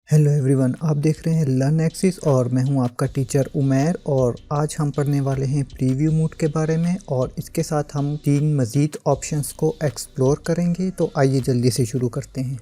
Hello everyone, आप देख रहे हैं लर्न एक्सिस और मैं हूं आपका टीचर उमैर। और आज हम पढ़ने वाले हैं प्रीव्यू मोड के बारे में और इसके साथ हम 3 मज़ीद ऑप्शंस को एक्सप्लोर करेंगे। तो आइए जल्दी से शुरू करते हैं।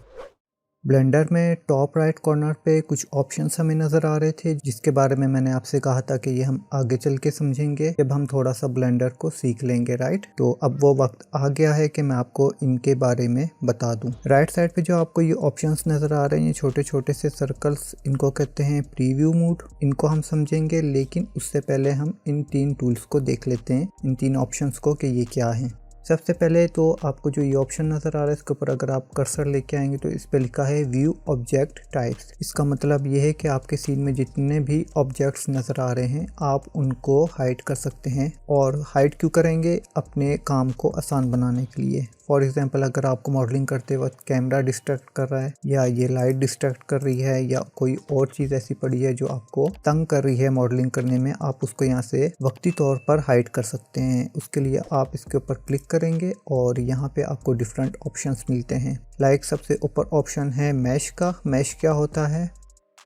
ब्लेंडर में टॉप राइट कॉर्नर पे कुछ ऑप्शंस हमें नज़र आ रहे थे, जिसके बारे में मैंने आपसे कहा था कि ये हम आगे चल के समझेंगे जब हम थोड़ा सा ब्लेंडर को सीख लेंगे, राइट। तो अब वो वक्त आ गया है कि मैं आपको इनके बारे में बता दूं। राइट साइड पे जो आपको ये ऑप्शंस नज़र आ रहे हैं, ये छोटे छोटे से सर्कल्स, इनको कहते हैं प्रीव्यू मोड। इनको हम समझेंगे, लेकिन उससे पहले हम इन 3 टूल्स को देख लेते हैं, इन 3 ऑप्शंस को, कि ये क्या है। सबसे पहले तो आपको जो ये ऑप्शन नज़र आ रहा है, इसके ऊपर अगर आप कर्सर लेके आएंगे तो इस पे लिखा है व्यू ऑब्जेक्ट टाइप्स। इसका मतलब ये है कि आपके सीन में जितने भी ऑब्जेक्ट्स नज़र आ रहे हैं आप उनको हाइड कर सकते हैं। और हाइड क्यों करेंगे? अपने काम को आसान बनाने के लिए। फॉर एग्जांपल, अगर आपको मॉडलिंग करते वक्त कैमरा डिस्ट्रैक्ट कर रहा है, या ये लाइट डिस्ट्रैक्ट कर रही है, या कोई और चीज़ ऐसी पड़ी है जो आपको तंग कर रही है मॉडलिंग करने में, आप उसको यहाँ से वक्ती तौर पर हाइड कर सकते हैं। उसके लिए आप इसके ऊपर क्लिक करेंगे और यहाँ पे आपको डिफरेंट ऑप्शंस मिलते हैं। लाइक सबसे ऊपर ऑप्शन है मैश का। मैश क्या होता है?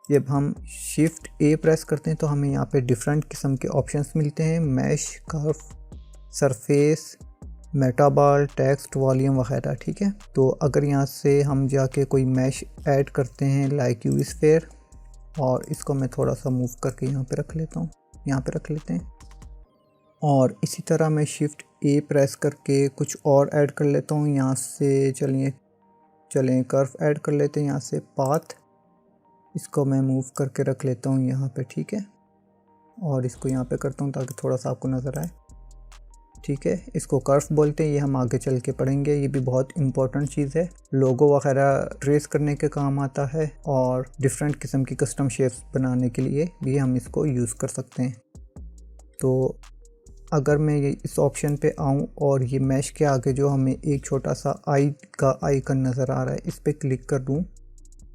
जब हम शिफ्ट ए प्रेस करते हैं तो हमें यहाँ पे डिफरेंट किस्म के ऑप्शंस मिलते हैं। Mash, curve, surface, मेटाबॉल, text, volume वगैरह, ठीक है। तो अगर यहाँ से हम जाके कोई मैश ऐड करते हैं, लाइक यूवी स्फीयर, और इसको मैं थोड़ा सा मूव करके यहाँ पे रख लेता हूँ, यहाँ पे रख लेते हैं। और इसी तरह मैं शिफ्ट ए प्रेस करके कुछ और ऐड कर लेता हूँ। यहाँ से चलें कर्व ऐड कर लेते हैं। यहाँ से पाथ, इसको मैं मूव करके रख लेता हूँ यहाँ पे, ठीक है। और इसको यहाँ पे करता हूँ ताकि थोड़ा सा आपको नज़र आए, ठीक है। इसको कर्व बोलते हैं, ये हम आगे चल के पढ़ेंगे। ये भी बहुत इंपॉर्टेंट चीज़ है, लोगो वगैरह ट्रेस करने के काम आता है, और डिफरेंट किस्म की कस्टम शेप्स बनाने के लिए भी हम इसको यूज़ कर सकते हैं। तो अगर मैं ये इस ऑप्शन पे आऊँ और ये मैश के आगे जो हमें एक छोटा सा आई का आइकन नज़र आ रहा है, इस पर क्लिक कर दूँ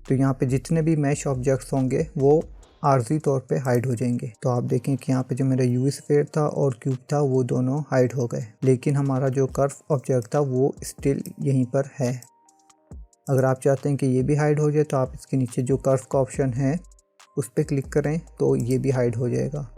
तो यहाँ पे जितने भी मैश ऑब्जेक्ट्स होंगे वो आर्जी तौर पे हाइड हो जाएंगे। तो आप देखें कि यहाँ पे जो मेरा यूवी स्फीयर था और क्यूब था वो दोनों हाइड हो गए, लेकिन हमारा जो कर्व ऑब्जेक्ट था वो स्टिल यहीं पर है। अगर आप चाहते हैं कि ये भी हाइड हो जाए तो आप इसके नीचे जो कर्व का ऑप्शन है उस पर क्लिक करें तो ये भी हाइड हो जाएगा।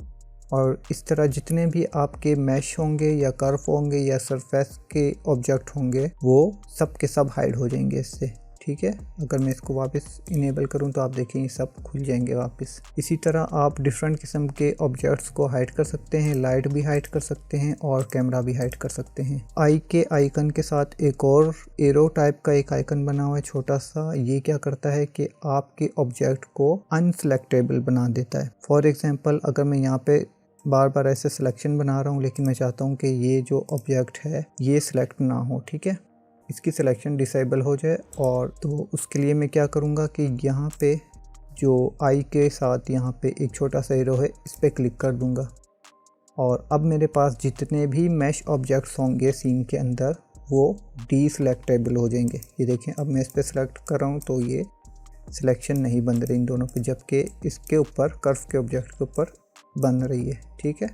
और इस तरह जितने भी आपके मैश होंगे या कर्व होंगे या सरफेस के ऑब्जेक्ट होंगे वो सब के सब हाइड हो जाएंगे इससे, ठीक है। अगर मैं इसको वापस इनेबल करूं तो आप देखें ये सब खुल जाएंगे वापस। इसी तरह आप डिफरेंट किस्म के ऑब्जेक्ट्स को हाइड कर सकते हैं। लाइट भी हाइड कर सकते हैं और कैमरा भी हाइड कर सकते हैं। आई के आइकन के साथ एक और एरो टाइप का एक आइकन बना हुआ है छोटा सा। ये क्या करता है कि आपके ऑब्जेक्ट को अनसेलेक्टेबल बना देता है। फॉर एग्जाम्पल, अगर मैं यहाँ पे बार बार ऐसे सिलेक्शन बना रहा हूँ, लेकिन मैं चाहता हूँ कि ये जो ऑब्जेक्ट है ये सिलेक्ट ना हो, ठीक है, इसकी सिलेक्शन डिसेबल हो जाए। और तो उसके लिए मैं क्या करूँगा कि यहाँ पे जो आई के साथ यहाँ पे एक छोटा सा एरो है, इस पर क्लिक कर दूँगा और अब मेरे पास जितने भी मैश ऑब्जेक्ट्स होंगे सीन के अंदर वो डीसिलेक्टेबल हो जाएंगे। ये देखें, अब मैं इस पर सिलेक्ट कर रहा हूँ तो ये सिलेक्शन नहीं बन रही इन दोनों पे, जबकि इसके ऊपर कर्व के ऑब्जेक्ट के ऊपर बन रही है, ठीक है।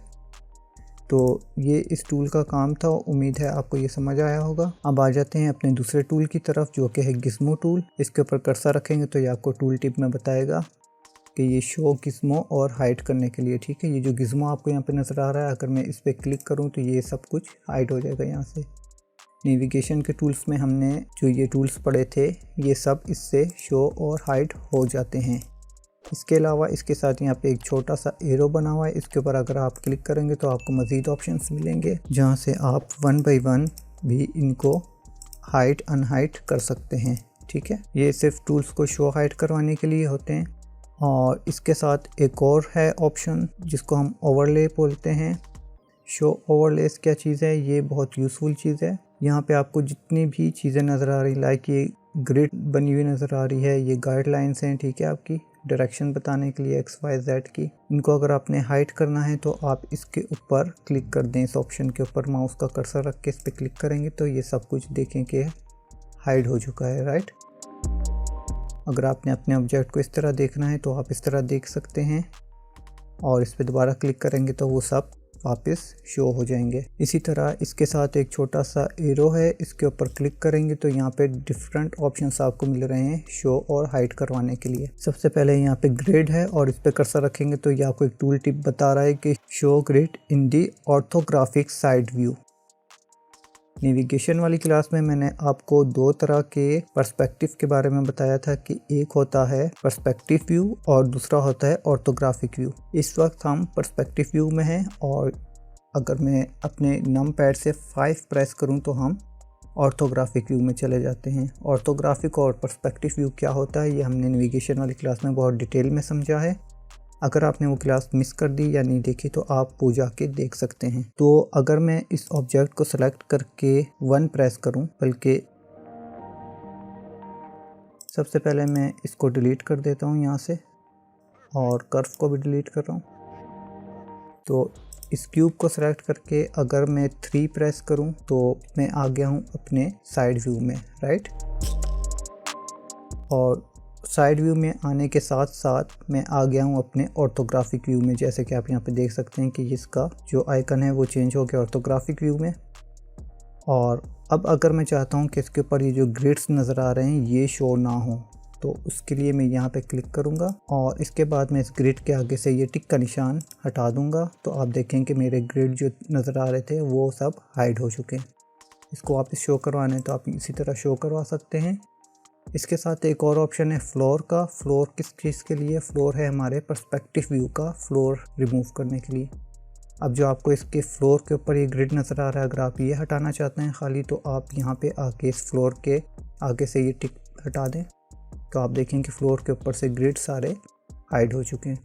तो ये इस टूल का काम था। उम्मीद है आपको ये समझ आया होगा। अब आ जाते हैं अपने दूसरे टूल की तरफ, जो कि है गिज़्मो टूल। इसके ऊपर कर्सर रखेंगे तो ये आपको टूल टिप में बताएगा कि ये शो गिज़्मो और हाइड करने के लिए, ठीक है। ये जो गिज़्मो आपको यहाँ पे नज़र आ रहा है, अगर मैं इस पर क्लिक करूँ तो ये सब कुछ हाइड हो जाएगा यहाँ से। नेविगेशन के टूल्स में हमने जो ये टूल्स पढ़े थे ये सब इससे शो और हाइड हो जाते हैं। इसके अलावा इसके साथ यहाँ पे एक छोटा सा एरो बना हुआ है, इसके ऊपर अगर आप क्लिक करेंगे तो आपको मज़ीद ऑप्शंस मिलेंगे, जहाँ से आप 1 बाय 1 भी इनको हाइड अनहाइड कर सकते हैं, ठीक है। ये सिर्फ टूल्स को शो हाइड करवाने के लिए होते हैं। और इसके साथ एक और है ऑप्शन जिसको हम ओवरले बोलते हैं। शो ओवरलेस क्या चीज़ है? ये बहुत यूज़फुल चीज़ है। यहाँ पे आपको जितनी भी चीज़ें नज़र आ रही, लाइक ये ग्रिड बनी हुई नज़र आ रही है, ये गाइडलाइंस हैं, ठीक है, आपकी डायरेक्शन बताने के लिए XYZ की। इनको अगर आपने हाइड करना है तो आप इसके ऊपर क्लिक कर दें, इस ऑप्शन के ऊपर माउस का कर्सर रख के इस पर क्लिक करेंगे तो ये सब कुछ देखें कि हाइड हो चुका है, राइट। अगर आपने अपने ऑब्जेक्ट को इस तरह देखना है तो आप इस तरह देख सकते हैं, और इस पर दोबारा क्लिक करेंगे तो वो सब वापस शो हो जाएंगे। इसी तरह इसके साथ एक छोटा सा एरो है, इसके ऊपर क्लिक करेंगे तो यहाँ पे डिफरेंट ऑप्शंस आपको मिल रहे हैं शो और हाइड करवाने के लिए। सबसे पहले यहाँ पे ग्रिड है और इस पे कर्सर रखेंगे तो ये आपको एक टूल टिप बता रहा है कि शो ग्रिड इन दी ऑर्थोग्राफिक साइड व्यू। नेविगेशन वाली क्लास में मैंने आपको दो तरह के पर्सपेक्टिव के बारे में बताया था कि एक होता है पर्सपेक्टिव व्यू और दूसरा होता है ऑर्थोग्राफिक व्यू। इस वक्त हम पर्सपेक्टिव व्यू में हैं और अगर मैं अपने नम पैड से 5 प्रेस करूं तो हम ऑर्थोग्राफिक व्यू में चले जाते हैं। ऑर्थोग्राफिक और पर्सपेक्टिव व्यू क्या होता है ये हमने नेविगेशन वाली क्लास में बहुत डिटेल में समझा है। अगर आपने वो क्लास मिस कर दी या नहीं देखी तो आप वो जाके देख सकते हैं। तो अगर मैं इस ऑब्जेक्ट को सेलेक्ट करके 1 प्रेस करूं, बल्कि सबसे पहले मैं इसको डिलीट कर देता हूं यहाँ से और कर्व को भी डिलीट कर रहा हूं। तो इस क्यूब को सेलेक्ट करके अगर मैं 3 प्रेस करूं तो मैं आ गया हूं अपने साइड व्यू में, राइट। और साइड व्यू में आने के साथ साथ मैं आ गया हूँ अपने ऑर्थोग्राफिक व्यू में। जैसे कि आप यहाँ पे देख सकते हैं कि इसका जो आइकन है वो चेंज हो गया ऑर्थोग्राफिक व्यू में। और अब अगर मैं चाहता हूँ कि इसके ऊपर ये जो ग्रिड्स नज़र आ रहे हैं ये शो ना हो तो उसके लिए मैं यहाँ पे क्लिक करूँगा और इसके बाद मैं इस ग्रिड के आगे से ये टिक का निशान हटा दूँगा तो आप देखें कि मेरे ग्रिड जो नज़र आ रहे थे वो सब हाइड हो चुके हैं। इसको वापस शो करवाने तो आप इसी तरह शो करवा सकते हैं। इसके साथ एक और ऑप्शन है फ्लोर का। फ्लोर किस चीज़ के लिए? फ्लोर है हमारे पर्सपेक्टिव व्यू का फ्लोर रिमूव करने के लिए। अब जो आपको इसके फ्लोर के ऊपर ये ग्रिड नज़र आ रहा है, अगर आप ये हटाना चाहते हैं खाली तो आप यहाँ पे आके इस फ्लोर के आगे से ये टिक हटा दें तो आप देखें कि फ्लोर के ऊपर से ग्रिड सारे हाइड हो चुके हैं।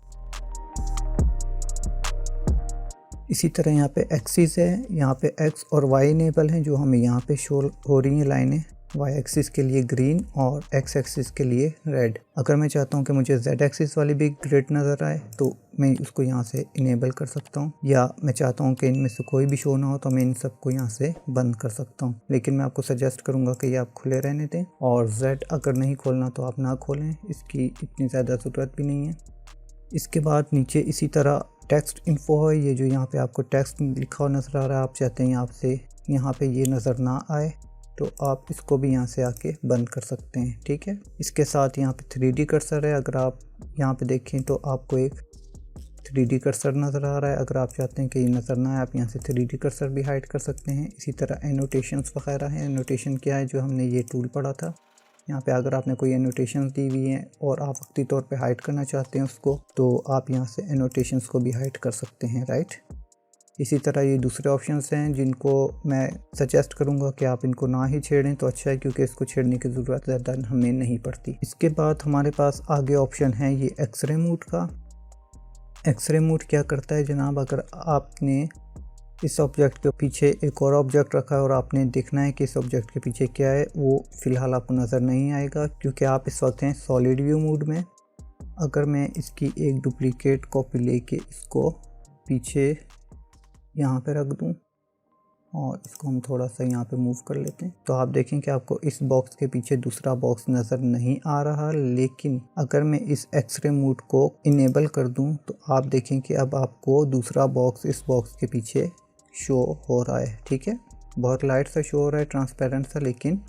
इसी तरह यहाँ पे एक्सिस है, यहाँ पे एक्स और वाई इनेबल हैं जो हमें यहाँ पे शो हो रही हैं लाइनें। वाई एक्सिस के लिए ग्रीन और एक्स एक्सिस के लिए रेड। अगर मैं चाहता हूँ कि मुझे जेड एक्सिस वाली भी ग्रिड नज़र आए तो मैं उसको यहाँ से इनेबल कर सकता हूँ, या मैं चाहता हूँ कि इनमें से कोई भी शो ना हो तो मैं इन सबको यहाँ से बंद कर सकता हूँ। लेकिन मैं आपको सजेस्ट करूँगा कि ये आप खुले रहने दें और जेड अगर नहीं खोलना तो आप ना खोलें, इसकी इतनी ज़्यादा ज़रूरत भी नहीं है। इसके बाद नीचे इसी तरह टेक्स्ट इन्फो है, ये जो यहाँ पे आपको टेक्स्ट लिखा हुआ नज़र आ रहा है, आप चाहते हैं आपसे यहाँ पे ये नज़र ना आए तो आप इसको भी यहाँ से आके बंद कर सकते हैं, ठीक है। इसके साथ यहाँ पे 3D कर्सर है, अगर आप यहाँ पे देखें तो आपको एक 3D कर्सर नज़र आ रहा है। अगर आप चाहते हैं कि ये नज़र ना आए आप यहाँ से 3D कर्सर भी हाइड कर सकते हैं। इसी तरह एनोटेशंस वगैरह हैं। एनोटेशन क्या है, जो हमने ये टूल पढ़ा था, यहाँ पे अगर आपने कोई एनोटेशंस दी हुई हैं और आप वक्ती तौर पे हाइड करना चाहते हैं उसको तो आप यहाँ से एनोटेशंस को भी हाइड कर सकते हैं, राइट। इसी तरह ये दूसरे ऑप्शंस हैं जिनको मैं सजेस्ट करूँगा कि आप इनको ना ही छेड़ें तो अच्छा है, क्योंकि इसको छेड़ने की ज़रूरत ज़्यादा हमें नहीं पड़ती। इसके बाद हमारे पास आगे ऑप्शन है ये एक्सरे मोड का। एक्सरे मोड क्या करता है जनाब, अगर आपने इस ऑब्जेक्ट के पीछे एक और ऑब्जेक्ट रखा है और आपने देखना है कि इस ऑब्जेक्ट के पीछे क्या है, वो फ़िलहाल आपको नज़र नहीं आएगा क्योंकि आप इस वक्त हैं सॉलिड व्यू मोड में। अगर मैं इसकी एक डुप्लीकेट कॉपी लेके इसको पीछे यहाँ पे रख दूँ और इसको हम थोड़ा सा यहाँ पे मूव कर लेते हैं तो आप देखें कि आपको इस बॉक्स के पीछे दूसरा बॉक्स नज़र नहीं आ रहा। लेकिन अगर मैं इस एक्सरे मोड को इनेबल कर दूँ तो आप देखें कि अब आपको दूसरा बॉक्स इस बॉक्स के पीछे शो हो रहा है, ठीक है। बहुत लाइट सा शो हो रहा है, ट्रांसपेरेंट सा, लेकिन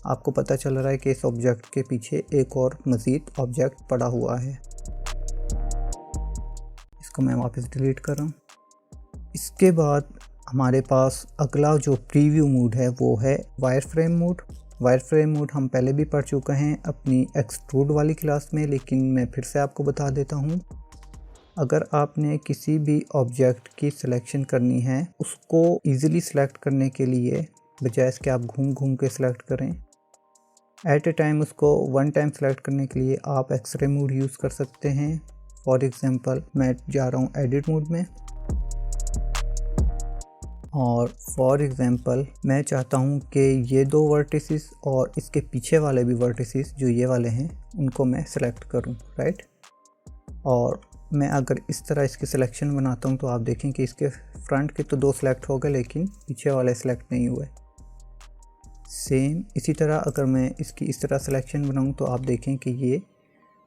आपको पता चल रहा है कि इस ऑब्जेक्ट के पीछे एक और मज़ीद ऑब्जेक्ट पड़ा हुआ है। इसको मैं वापस डिलीट कर रहा हूँ। इसके बाद हमारे पास अगला जो प्रीव्यू मोड है वो है wire frame mode. Wire frame mode हम पहले भी पढ़ चुके हैं अपनी एक्सट्रूड वाली क्लास में, लेकिन मैं फिर से आपको बता देता हूँ। अगर आपने किसी भी ऑब्जेक्ट की सिलेक्शन करनी है, उसको इजीली सिलेक्ट करने के लिए बजाय इसके आप घूम घूम के सिलेक्ट करें, एट ए टाइम उसको वन टाइम सेलेक्ट करने के लिए आप एक्सरे मोड यूज़ कर सकते हैं। फॉर एग्जांपल मैं जा रहा हूँ एडिट मोड में और फॉर एग्जांपल मैं चाहता हूँ कि ये दो वर्टिसेस और इसके पीछे वाले भी वर्टिसेस जो ये वाले हैं उनको मैं सेलेक्ट करूँ, राइट। और मैं अगर इस तरह इसकी सिलेक्शन बनाता हूँ तो आप देखें कि इसके फ्रंट के तो 2 सेलेक्ट हो गए लेकिन पीछे वाले सेलेक्ट नहीं हुए। सेम इसी तरह अगर मैं इसकी इस तरह सिलेक्शन बनाऊँ तो आप देखें कि ये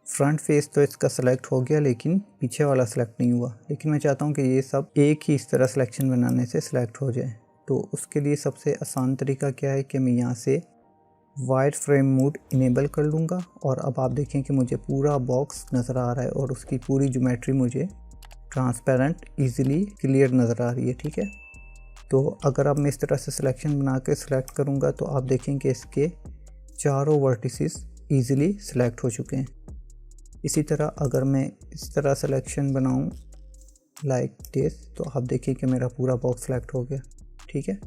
फ्रंट फेस तो इसका सेलेक्ट हो गया लेकिन पीछे वाला सेलेक्ट नहीं हुआ। लेकिन मैं चाहता हूँ कि ये सब एक ही इस तरह सिलेक्शन बनाने से सिलेक्ट हो जाए। तो उसके लिए सबसे आसान तरीका क्या है कि मैं यहाँ से वाइड फ्रेम मोड इनेबल कर लूँगा और अब आप देखें कि मुझे पूरा बॉक्स नज़र आ रहा है और उसकी पूरी ज्योमेट्री मुझे ट्रांसपेरेंट ईजिली क्लियर नज़र आ रही है। ठीक है, तो अगर अब मैं इस तरह से सिलेक्शन बना के सिलेक्ट करूँगा तो आप देखें कि इसके चारों वर्टिसेस ईजिली सिलेक्ट हो चुके हैं। इसी तरह अगर मैं इस तरह सिलेक्शन बनाऊं लाइक दिस तो आप देखिए कि मेरा पूरा बॉक्स सेलेक्ट हो गया। ठीक है,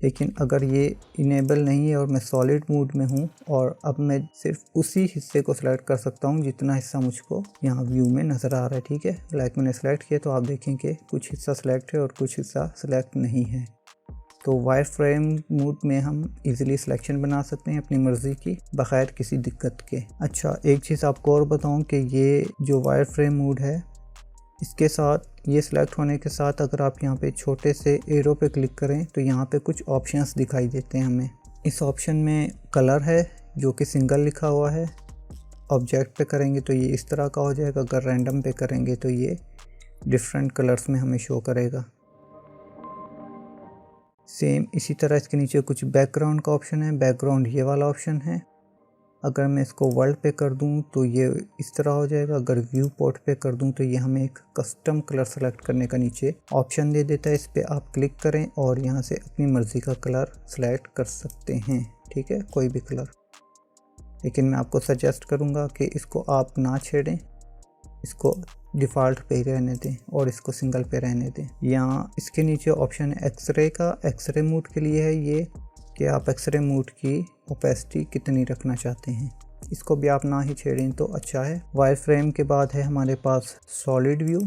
लेकिन अगर ये इनेबल नहीं है और मैं सॉलिड मोड में हूँ और अब मैं सिर्फ उसी हिस्से को सिलेक्ट कर सकता हूँ जितना हिस्सा मुझको यहाँ व्यू में नज़र आ रहा है। ठीक है, लाइक मैंने सेलेक्ट किया तो आप देखें कि कुछ हिस्सा सिलेक्ट है और कुछ हिस्सा सिलेक्ट नहीं है। तो वाइड फ्रेम मोड में हम इजीली सिलेक्शन बना सकते हैं अपनी मर्ज़ी की बग़ैर किसी दिक्कत के। अच्छा, एक चीज़ आपको और बताऊं कि ये जो वाइड फ्रेम मोड है इसके साथ ये सिलेक्ट होने के साथ अगर आप यहाँ पे छोटे से एरो पे क्लिक करें तो यहाँ पे कुछ ऑप्शंस दिखाई देते हैं हमें। इस ऑप्शन में कलर है जो कि सिंगल लिखा हुआ है। ऑब्जेक्ट पे करेंगे तो ये इस तरह का हो जाएगा, अगर रैंडम पे करेंगे तो ये डिफरेंट कलर्स में हमें शो करेगा। सेम इसी तरह इसके नीचे कुछ बैकग्राउंड का ऑप्शन है, बैकग्राउंड ये वाला ऑप्शन है। अगर मैं इसको वर्ल्ड पे कर दूं तो ये इस तरह हो जाएगा, अगर व्यू पोर्ट पे कर दूं तो ये हमें एक कस्टम कलर सेलेक्ट करने का नीचे ऑप्शन दे देता है। इस पर आप क्लिक करें और यहाँ से अपनी मर्ज़ी का कलर सेलेक्ट कर सकते हैं। ठीक है, कोई भी कलर, लेकिन मैं आपको सजेस्ट करूँगा कि इसको आप ना छेड़ें, इसको डिफ़ॉल्ट पे ही रहने दें और इसको सिंगल पे रहने दें। यहाँ इसके नीचे ऑप्शन है एक्सरे का। एक्सरे मोड के लिए है ये कि आप एक्सरे मोड की ओपेसिटी कितनी रखना चाहते हैं, इसको भी आप ना ही छेड़ें तो अच्छा है। वाइड फ्रेम के बाद है हमारे पास सॉलिड व्यू।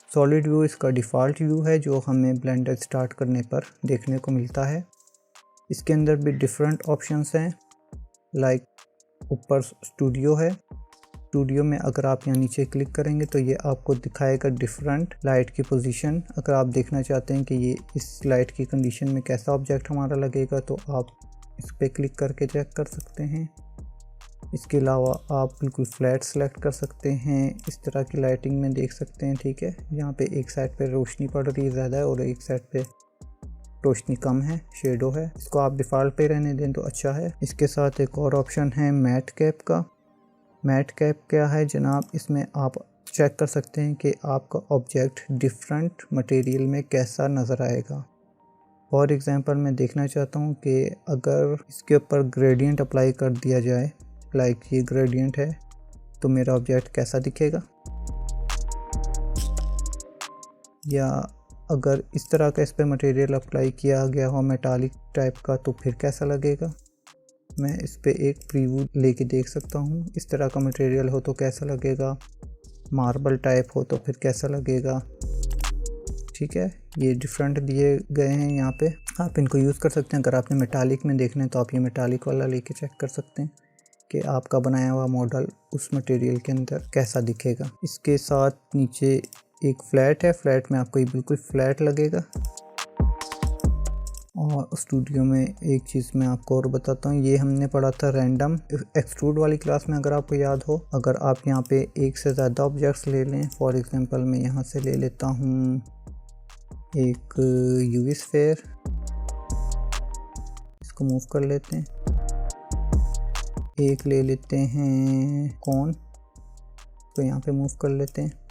सॉलिड व्यू इसका डिफ़ॉल्ट व्यू है जो हमें ब्लेंडर स्टार्ट करने पर देखने को मिलता है। इसके अंदर भी डिफरेंट ऑप्शंस हैं, लाइक ऊपर स्टूडियो है। स्टूडियो में अगर आप यहाँ नीचे क्लिक करेंगे तो ये आपको दिखाएगा डिफरेंट लाइट की पोजीशन। अगर आप देखना चाहते हैं कि ये इस लाइट की कंडीशन में कैसा ऑब्जेक्ट हमारा लगेगा तो आप इस पर क्लिक करके चेक कर सकते हैं। इसके अलावा आप बिल्कुल फ्लैट सेलेक्ट कर सकते हैं, इस तरह की लाइटिंग में देख सकते हैं। ठीक है, यहाँ पे एक साइड पे रोशनी पड़ रही है ज़्यादा है और एक साइड पे रोशनी कम है, शेडो है। इसको आप डिफ़ॉल्ट पे रहने दें तो अच्छा है। इसके साथ एक और ऑप्शन है मैट कैप का। मैट कैप क्या है जनाब, इसमें आप चेक कर सकते हैं कि आपका ऑब्जेक्ट डिफरेंट मटेरियल में कैसा नज़र आएगा। फॉर एग्ज़ाम्पल मैं देखना चाहता हूँ कि अगर इसके ऊपर ग्रेडियंट अप्लाई कर दिया जाए, लाइक ये ग्रेडियंट है, तो मेरा ऑब्जेक्ट कैसा दिखेगा, या अगर इस तरह का इस पर मटेरियल अप्लाई किया गया हो मेटालिक टाइप का तो फिर कैसा लगेगा। मैं इस पे एक प्रीव्यू लेके देख सकता हूँ, इस तरह का मटेरियल हो तो कैसा लगेगा, मार्बल टाइप हो तो फिर कैसा लगेगा। ठीक है, ये डिफरेंट दिए गए हैं यहाँ पे, आप इनको यूज़ कर सकते हैं। अगर आपने मेटालिक में देखना है तो आप ये मेटालिक वाला लेके चेक कर सकते हैं कि आपका बनाया हुआ मॉडल उस मटेरियल के अंदर कैसा दिखेगा। इसके साथ नीचे एक फ्लैट है, फ्लैट में आपको ये बिल्कुल फ्लैट लगेगा। और स्टूडियो में एक चीज़ मैं आपको और बताता हूँ, ये हमने पढ़ा था रैंडम एक्सट्रूड वाली क्लास में, अगर आपको याद हो। अगर आप यहाँ पे एक से ज़्यादा ऑब्जेक्ट्स ले लें, फॉर एग्जांपल मैं यहाँ से ले लेता हूँ एक यूवी स्फीयर, इसको मूव कर लेते हैं। एक ले लेते हैं कॉन, तो यहाँ पे मूव कर लेते हैं।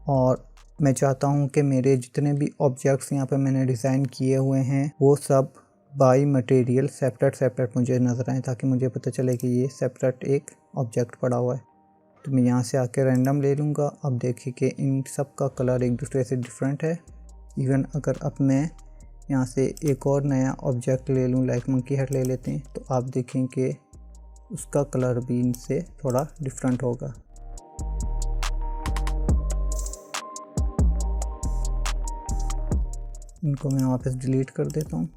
और मैं चाहता हूँ कि मेरे जितने भी ऑब्जेक्ट्स यहाँ पे मैंने डिज़ाइन किए हुए हैं वो सब बाई मटेरियल सेपरेट मुझे नज़र आए, ताकि मुझे पता चले कि ये सेपरेट एक ऑब्जेक्ट पड़ा हुआ है। तो मैं यहाँ से आके रैंडम ले लूँगा। अब देखिए कि इन सब का कलर एक दूसरे से डिफरेंट है। इवन अगर अब मैं यहाँ से एक और नया ऑब्जेक्ट ले लूँ, लाइक मंकी हेड ले लेते हैं, तो आप देखें कि उसका कलर भी इनसे थोड़ा डिफरेंट होगा। इनको मैं वापस डिलीट कर देता हूँ।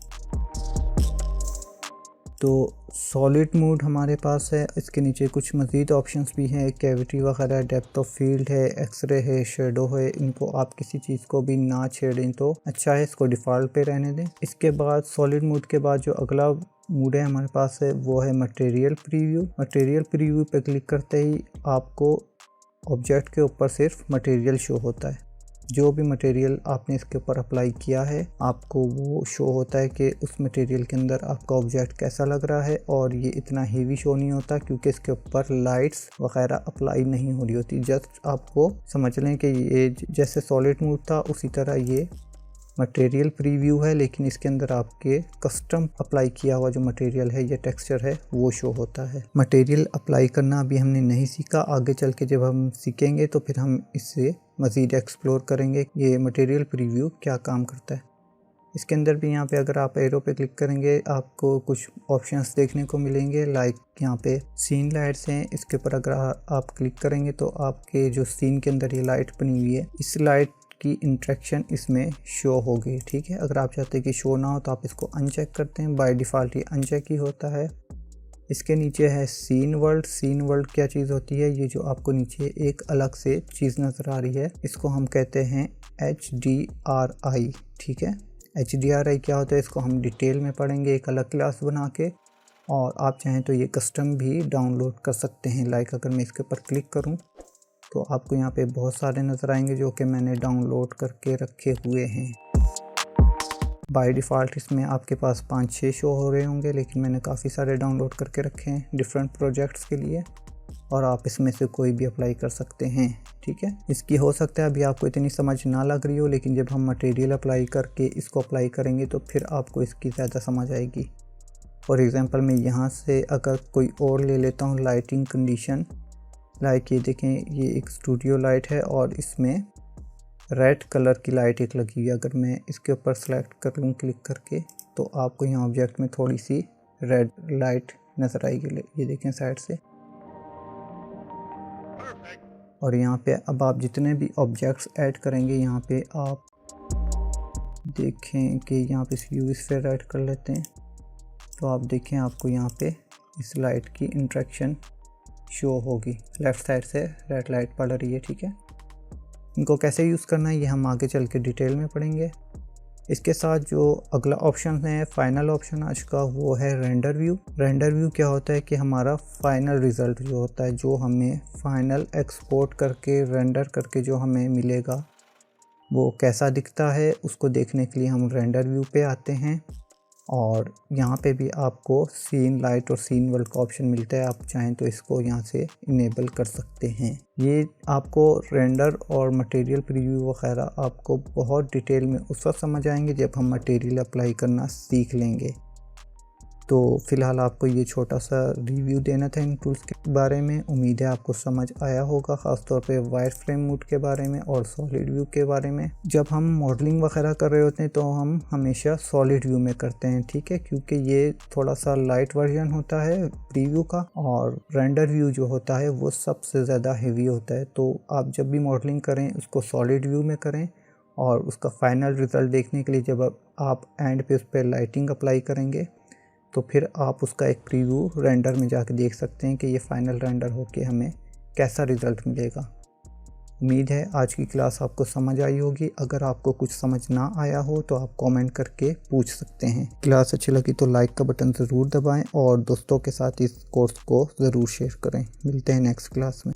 तो सॉलिड मोड हमारे पास है, इसके नीचे कुछ मज़ीद ऑप्शंस भी हैं, कैविटी वगैरह, डेप्थ ऑफ फील्ड है, एक्सरे है, शेडो है। इनको आप किसी चीज़ को भी ना छेड़ें तो अच्छा है, इसको डिफ़ॉल्ट पे रहने दें। इसके बाद सॉलिड मोड के बाद जो अगला मूड है हमारे पास है वो है मटेरियल प्रीव्यू। मटेरियल प्रीव्यू पे क्लिक करते ही आपको ऑब्जेक्ट के ऊपर सिर्फ मटेरियल शो होता है। जो भी मटेरियल आपने इसके ऊपर अप्लाई किया है आपको वो शो होता है कि उस मटेरियल के अंदर आपका ऑब्जेक्ट कैसा लग रहा है। और ये इतना हेवी शो नहीं होता क्योंकि इसके ऊपर लाइट्स वगैरह अप्लाई नहीं हो रही होती। जस्ट आपको समझ लें कि ये जैसे सॉलिड मूड था उसी तरह ये मटेरियल प्रीव्यू है, लेकिन इसके अंदर आपके कस्टम अप्लाई किया हुआ जो मटेरियल है या टेक्सचर है वो शो होता है। मटेरियल अप्लाई करना अभी हमने नहीं सीखा, आगे चल के जब हम सीखेंगे तो फिर हम इससे मज़ीद एक्सप्लोर करेंगे ये मटेरियल प्रीव्यू क्या काम करता है। इसके अंदर भी यहाँ पे अगर आप एरो पे क्लिक करेंगे आपको कुछ ऑप्शंस देखने को मिलेंगे। लाइक यहाँ पे सीन लाइट्स हैं, इसके ऊपर अगर आप क्लिक करेंगे तो आपके जो सीन के अंदर ये लाइट बनी हुई है इस लाइट की इंट्रैक्शन इसमें शो होगी। ठीक है, अगर आप चाहते हैं कि शो ना हो तो आप इसको अनचेक करते हैं। बाय डिफ़ॉल्ट ये अनचेक ही होता है। इसके नीचे है सीन वर्ल्ड। सीन वर्ल्ड क्या चीज़ होती है, ये जो आपको नीचे एक अलग से चीज़ नज़र आ रही है इसको हम कहते हैं HDRI। ठीक है, HDRI क्या होता है इसको हम डिटेल में पढ़ेंगे एक अलग क्लास बना के, और आप चाहें तो ये कस्टम भी डाउनलोड कर सकते हैं। लाइक अगर मैं इसके ऊपर क्लिक करूं तो आपको यहाँ पे बहुत सारे नज़र आएंगे जो कि मैंने डाउनलोड करके रखे हुए हैं। बाय डिफ़ॉल्ट इसमें आपके पास 5-6 शो हो रहे होंगे, लेकिन मैंने काफ़ी सारे डाउनलोड करके रखे हैं डिफरेंट प्रोजेक्ट्स के लिए, और आप इसमें से कोई भी अप्लाई कर सकते हैं। ठीक है, इसकी हो सकता है अभी आपको इतनी समझ ना लग रही हो, लेकिन जब हम मटेरियल अप्लाई करके इसको अप्लाई करेंगे तो फिर आपको इसकी ज़्यादा समझ आएगी। फॉर एग्ज़ाम्पल मैं यहाँ से अगर कोई और ले लेता हूँ लाइटिंग कंडीशन, लाइक ये देखें ये एक स्टूडियो लाइट है और इसमें रेड कलर की लाइट एक लगी हुई है। अगर मैं इसके ऊपर सेलेक्ट कर लूँ क्लिक करके तो आपको यहाँ ऑब्जेक्ट में थोड़ी सी रेड लाइट नज़र आएगी, ये देखें साइड से। और यहाँ पे अब आप जितने भी ऑब्जेक्ट्स ऐड करेंगे यहाँ पे आप देखें कि यहाँ पे व्यूज़ पे ऐड कर लेते हैं तो आप देखें आपको यहाँ पे इस लाइट की इंट्रैक्शन शो होगी। लेफ़्ट साइड से रेड लाइट पड़ रही है। ठीक है, इनको कैसे यूज़ करना है ये हम आगे चल के डिटेल में पढ़ेंगे। इसके साथ जो अगला ऑप्शन है फाइनल ऑप्शन आज का वो है रेंडर व्यू। रेंडर व्यू क्या होता है कि हमारा फाइनल रिज़ल्ट जो होता है, जो हमें फाइनल एक्सपोर्ट करके रेंडर करके जो हमें मिलेगा वो कैसा दिखता है, उसको देखने के लिए हम रेंडर व्यू पे आते हैं। और यहाँ पे भी आपको सीन लाइट और सीन वर्ल्ड का ऑप्शन मिलता है, आप चाहें तो इसको यहाँ से इनेबल कर सकते हैं। ये आपको रेंडर और मटेरियल प्रीव्यू वगैरह आपको बहुत डिटेल में उस वक्त समझ आएंगे जब हम मटेरियल अप्लाई करना सीख लेंगे। तो फ़िलहाल आपको ये छोटा सा रिव्यू देना था इन टूल्स के बारे में। उम्मीद है आपको समझ आया होगा, ख़ासतौर पे वायर फ्रेम मूड के बारे में और सॉलिड व्यू के बारे में। जब हम मॉडलिंग वगैरह कर रहे होते हैं तो हम हमेशा सॉलिड व्यू में करते हैं। ठीक है, क्योंकि ये थोड़ा सा लाइट वर्जन होता है प्रीव्यू का, और रेंडर व्यू जो होता है वो सबसे ज़्यादा हेवी होता है। तो आप जब भी मॉडलिंग करें उसको सॉलिड व्यू में करें, और उसका फाइनल रिज़ल्ट देखने के लिए जब आप एंड पे उस पर लाइटिंग अप्लाई करेंगे तो फिर आप उसका एक प्रीव्यू रेंडर में जाके देख सकते हैं कि ये फाइनल रेंडर होके हमें कैसा रिज़ल्ट मिलेगा। उम्मीद है आज की क्लास आपको समझ आई होगी। अगर आपको कुछ समझ ना आया हो तो आप कमेंट करके पूछ सकते हैं। क्लास अच्छी लगी तो लाइक का बटन ज़रूर दबाएं और दोस्तों के साथ इस कोर्स को ज़रूर शेयर करें। मिलते हैं नेक्स्ट क्लास में।